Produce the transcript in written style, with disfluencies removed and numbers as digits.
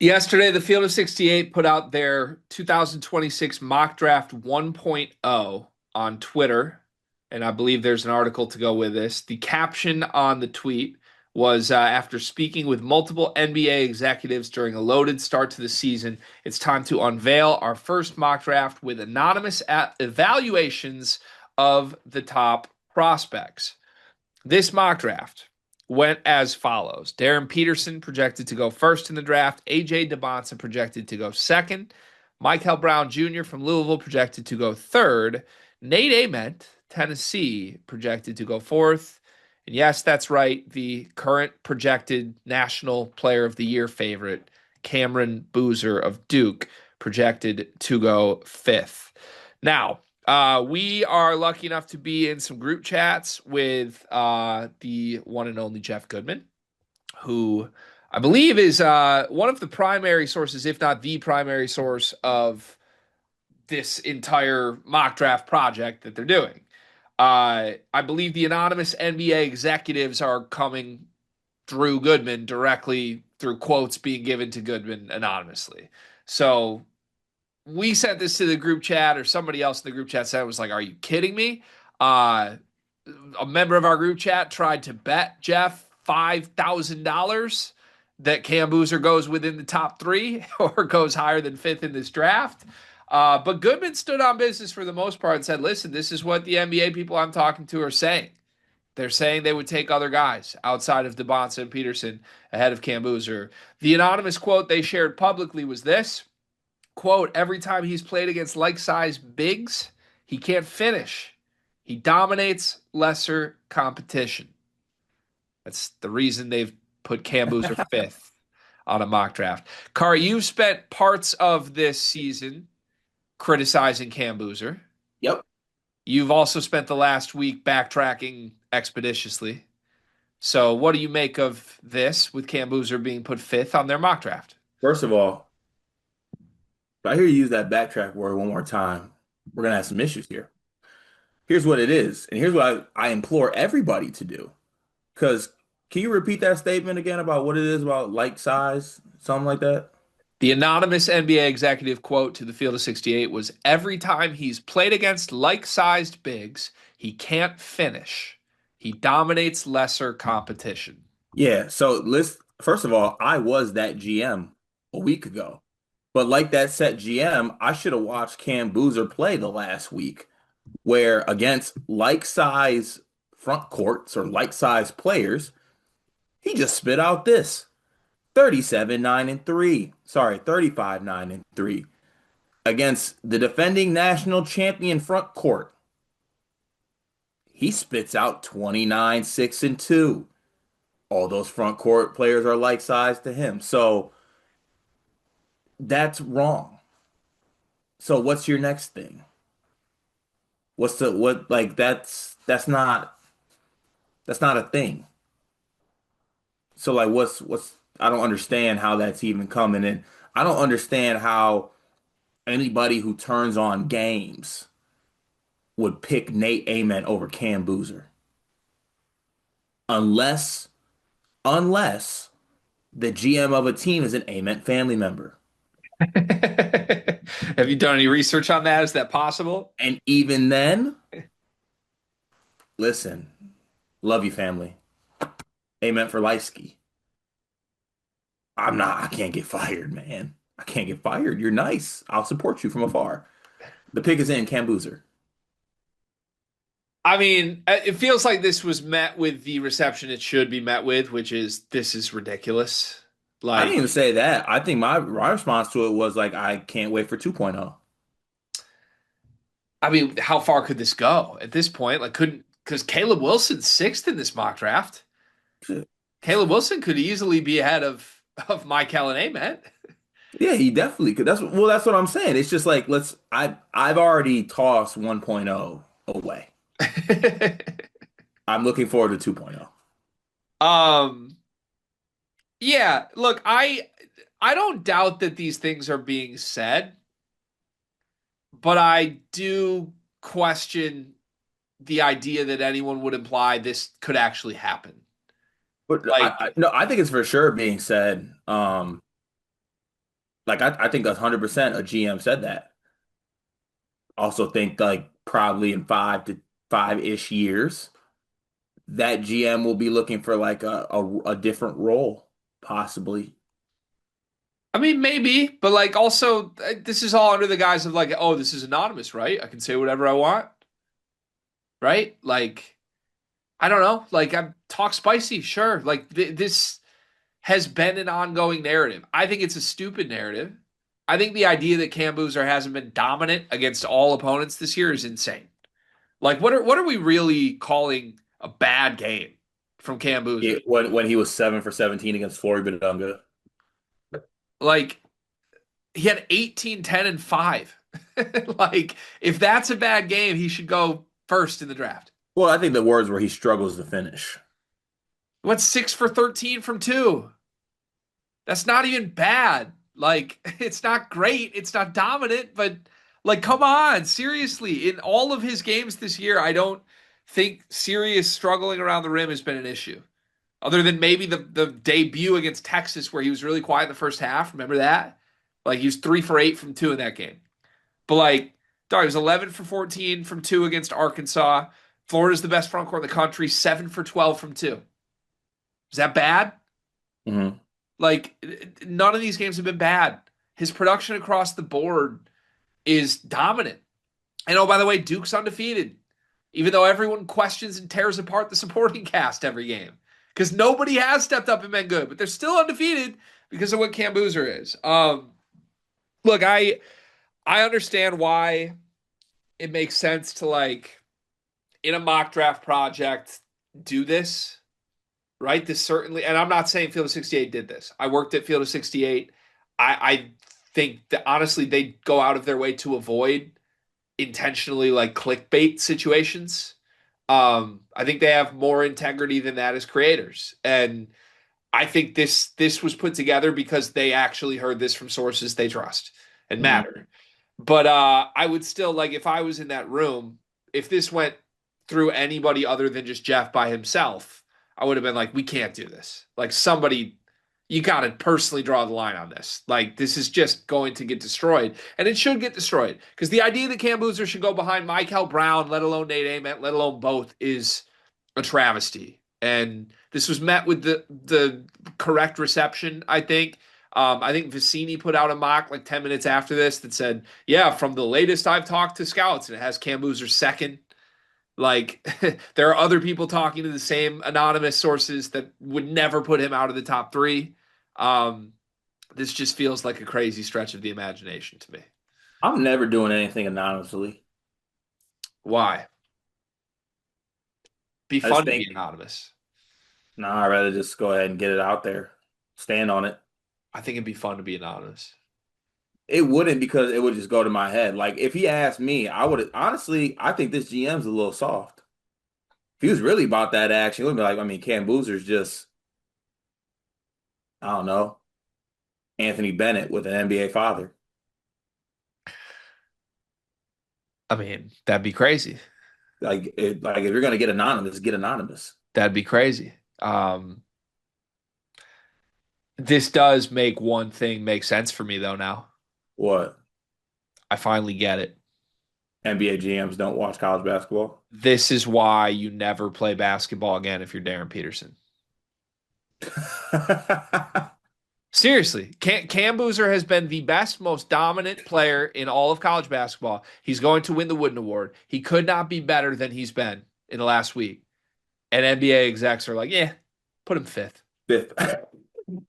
Yesterday, the Field of 68 put out their 2026 mock draft 1.0 on Twitter, and I believe there's an article to go with this. The caption on the tweet was after speaking with multiple NBA executives during a loaded start to the season, it's time to unveil our first mock draft with anonymous evaluations of the top prospects. This mock draft went as follows. Darren Peterson projected to go first in the draft. A.J. Debonsa projected to go second. Michael Brown Jr. from Louisville projected to go third. Nate Ament, Tennessee, projected to go fourth. And yes, that's right. The current projected National Player of the Year favorite, Cameron Boozer of Duke, projected to go fifth. Now, we are lucky enough to be in some group chats with the one and only Jeff Goodman, who I believe is one of the primary sources, if not the primary source, of this entire mock draft project that they're doing. I believe the anonymous NBA executives are coming through Goodman directly through quotes being given to Goodman anonymously. So we sent this to the group chat, or somebody else in the group chat said, it was like, are you kidding me? Uh, a member of our group chat tried to bet Jeff $5,000 that Cam Boozer goes within the top three or goes higher than fifth in this draft. But Goodman stood on business for the most part and said, listen, this is what the NBA people I'm talking to are saying. They're saying they would take other guys outside of Debonsa and Peterson ahead of Cam Boozer. The anonymous quote they shared publicly was this. Quote, every time he's played against like-sized bigs, he can't finish. He dominates lesser competition. That's the reason they've put Cam Boozer fifth on a mock draft. Car, you've spent parts of this season criticizing Cam Boozer. Yep. You've also spent the last week backtracking expeditiously. So what do you make of this with Cam Boozer being put fifth on their mock draft? First of all, if I hear you use that backtrack word one more time, we're gonna have some issues here. Here's what it is, and here's what I implore everybody to do. Because can you repeat that statement again about what it is about like size, something like that? The anonymous NBA executive quote to the Field of 68 was every time he's played against like-sized bigs, he can't finish. He dominates lesser competition. Yeah, so let's first of all, I was that GM a week ago. But like that set GM, I should have watched Cam Boozer play the last week, where against like size front courts or like size players, he just spit out this 37 9 and 3. Sorry, 35 9 and 3 against the defending national champion front court. He spits out 29 6 and 2. All those front court players are like size to him. So that's wrong. So what's your next thing? What's the what like that's not a thing. So like what's I don't understand how that's even coming in. I don't understand how anybody who turns on games would pick Nate Ament over Cam Boozer. Unless unless the GM of a team is an Ament family member. Have you done any research on that? Is that possible? And even then, listen, love you family. Ament for Lifeski. I can't get fired, man. I can't get fired. You're nice. I'll support you from afar. The pick is in Cam Boozer. I mean, it feels like this was met with the reception it should be met with, which is this is ridiculous. I didn't Like, even say that. I think my response to it was like, I can't wait for 2.0. I mean, how far could this go at this point? Like, couldn't because Caleb Wilson's sixth in this mock draft. Caleb Wilson could easily be ahead of Mike Allen Ament. Yeah, he definitely could. That's what I'm saying. It's just like I've already tossed 1.0 away. I'm looking forward to 2.0. um, yeah. Look, I don't doubt that these things are being said, but I do question the idea that anyone would imply this could actually happen. But Like, no, I think it's for sure being said. Like I think 100% a GM said that. Also think like probably in 5 to 5-ish years, that GM will be looking for like a different role, possibly. I mean, maybe, but like also, this is all under the guise of like, oh, this is anonymous, right? I can say whatever I want, right? Like, I don't know. Like, I talk spicy, sure. Like, this has been an ongoing narrative. I think it's a stupid narrative. I think the idea that Cam Boozer hasn't been dominant against all opponents this year is insane. Like, what are we really calling a bad game from Cam Boozer? When he was 7 for 17 against Flory Bidunga. Like, he had 18, 10, and 5. Like, if that's a bad game, he should go first in the draft. Well, I think the words were he struggles to finish. Went 6 for 13 from two. That's not even bad. Like, it's not great. It's not dominant, but like, come on, seriously. In all of his games this year, I don't think serious struggling around the rim has been an issue. Other than maybe the debut against Texas where he was really quiet in the first half. Remember that? Like he was 3 for 8 from two in that game. But like, dog, he was 11 for 14 from two against Arkansas. Florida's the best front court in the country, 7 for 12 from two. Is that bad? Hmm. Like, none of these games have been bad. His production across the board is dominant. And oh, by the way, Duke's undefeated, even though everyone questions and tears apart the supporting cast every game because nobody has stepped up and been good, but they're still undefeated because of what Cam Boozer is. Look, I understand why it makes sense to like in a mock draft project do this, right? This certainly, and I'm not saying Field of 68 did this. I worked at Field of 68. I think that honestly they go out of their way to avoid intentionally like clickbait situations. I think they have more integrity than that as creators. And I think this was put together because they actually heard this from sources they trust and Hmm. matter. But I would still like if I was in that room, if this went through anybody other than just Jeff by himself, I would have been like, we can't do this. Like somebody, you got to personally draw the line on this. Like this is just going to get destroyed, and it should get destroyed because the idea that Cam Boozer should go behind Michael Brown, let alone Nate Ament, let alone both, is a travesty. And this was met with the correct reception, I think. I think Vicini put out a mock like 10 minutes after this that said, yeah, from the latest I've talked to scouts, and it has Cam Boozer second. Like, there are other people talking to the same anonymous sources that would never put him out of the top three. Um, this just feels like a crazy stretch of the imagination to me. I'm never doing anything anonymously. Why? Be I just fun to be think, anonymous. nah, I'd rather just go ahead and get it out there, stand on it. I think it'd be fun to be anonymous. It wouldn't because it would just go to my head. Like if he asked me, I would honestly, I think this GM's a little soft. If he was really about that action, it would be like, I mean, Cam Boozer's just, I don't know, Anthony Bennett with an NBA father. I mean, that'd be crazy. Like if you're gonna get anonymous, get anonymous. That'd be crazy. This does make one thing make sense for me though now. What? I finally get it. NBA GMs don't watch college basketball. This is why you never play basketball again if you're Darren Peterson. Seriously, Cam Boozer has been the best, most dominant player in all of college basketball. He's going to win the Wooden Award. He could not be better than he's been in the last week. And NBA execs are like, yeah, put him fifth. Fifth.